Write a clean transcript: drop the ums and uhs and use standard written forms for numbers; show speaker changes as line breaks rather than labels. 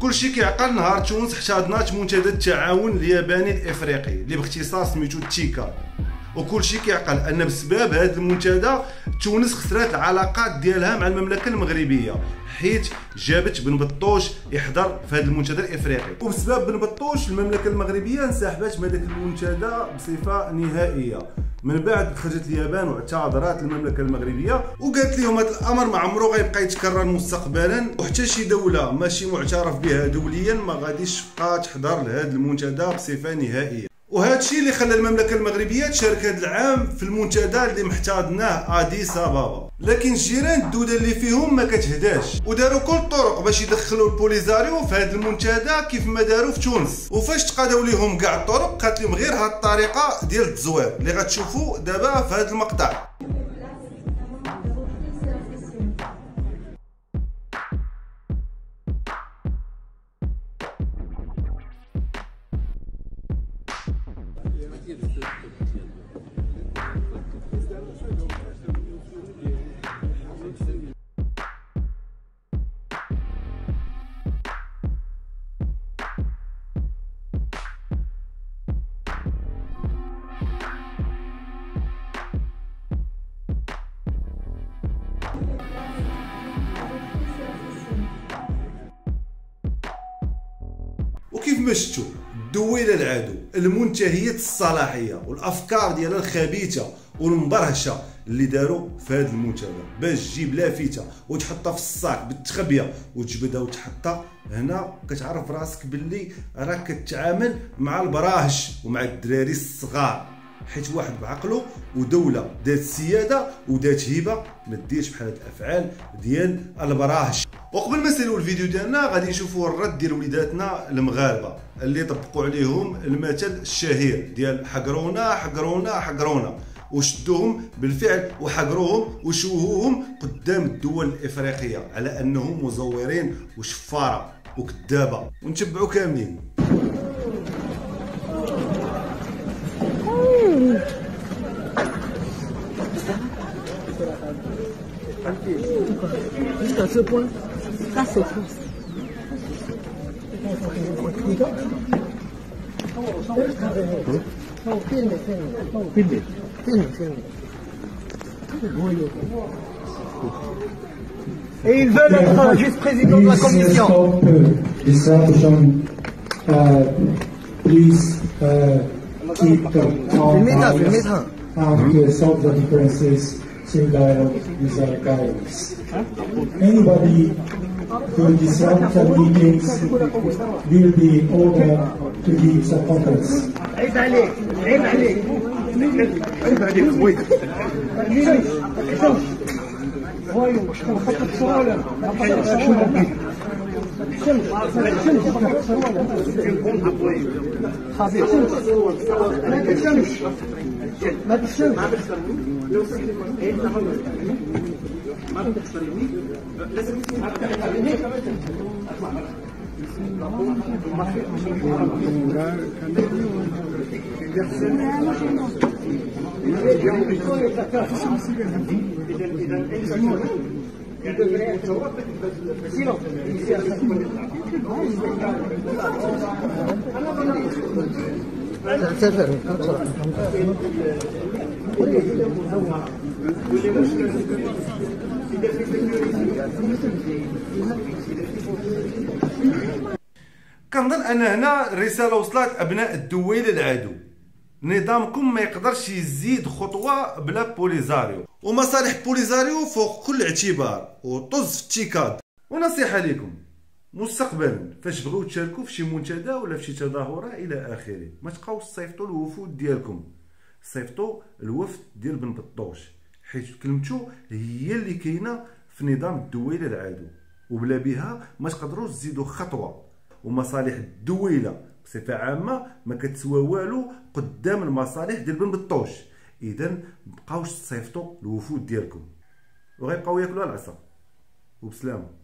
كلشي كيعقل نهار تونس احتضنات منتدى التعاون الياباني الافريقي اللي باختصار سميتو تشيكا، وكلشي كيعقل ان بسبب هذا المنتدى تونس خسرات العلاقات ديالها مع المملكه المغربيه، حيت جابت بن بطوش يحضر في هذا المنتدى الافريقي، وبسبب بن بطوش المملكه المغربيه انسحبت من هذاك المنتدى بصفه نهائيه. من بعد خرجت اليابان واعتذرت المملكه المغربيه وقالت لهم هذا الامر ما عمره غيبقى يتكرر مستقبلا، وحتى شي دوله ماشي معترف بها دوليا ما غاديش تبقى تحضر لهذا المنتدى بصفه نهائيه. وهذا الشيء اللي خلى المملكه المغربيه تشارك هذا العام في المنتدى اللي محتضناه اديس ابابا، لكن الجيران الدوده اللي فيهم ما كتهداش وداروا كل الطرق باش يدخلوا البوليزاريو في هذا المنتدى كيف ما داروا في تونس. وفاش تقادوا لهم كاع الطرق قالت لهم غير هذه الطريقه ديال التزوير اللي غتشوفوا دابا في هذا المقطع. وكيف ما شفتوا الدويله العدو المنتهيه الصلاحيه والافكار ديالها الخبيثه والمبرهشه اللي داروا في هذا المنتدى باش تجيب لافته وتحطها في الصاك بالتخبيه وتجبدها وتحطها هنا، كتعرف راسك باللي راك كتعامل مع البراهش ومع الدراري الصغار، حيت واحد بعقله ودوله ذات سياده وذات هبه ما ديرش بحال هاد الافعال ديال البراهش. وقبل ما نسالوا الفيديو ديالنا غادي نشوفوا الرد ديال وليداتنا المغاربه اللي طبقوا عليهم المثل الشهير ديال حقرونا حقرونا حقرونا، وشدوهم بالفعل وحقروهم وشوهوهم قدام الدول الافريقيه على انهم مزورين وشفاره وكذابه، ونتبعوا كاملين.
Jusqu'à ce point, ça c'est fausse. Et ils veulent être vice-président de la commission.
Please keep calm and solve the differences through dialogue with our guidance. Anybody who disrupts the meetings will be ordered to leave the conference.
عيب عليك عيب عليك عيب عليك خويا خويا شكون خطط صوالة ما تكتمش ما تكتمش
كنظن ان هنا الرساله وصلت ابناء الدويله العدو، نظامكم ما يقدرش يزيد خطوه بلا بوليزاريو، ومصالح بوليزاريو فوق كل اعتبار، وطز في التيكاد. ونصيحه لكم مستقبلا فاش بغيو تشاركوا في شي منتدى ولا في شي تظاهره الى اخره، ما تبقاوش تصيفطوا الوفود ديالكم، صيفطوا الوفد ديال بن بطوش، حيت كلمته هي اللي كاينه في نظام الدويله العدو، وبلا بها ما تقدروش تزيدوا خطوه، ومصالح الدويله بصفه عامه ما كتسوى والو قدام المصالح ديال بن بطوش. اذا مبقاوش تصيفطوا الوفود ديالكم وغيبقاو ياكلوا العصا. وبسلامه.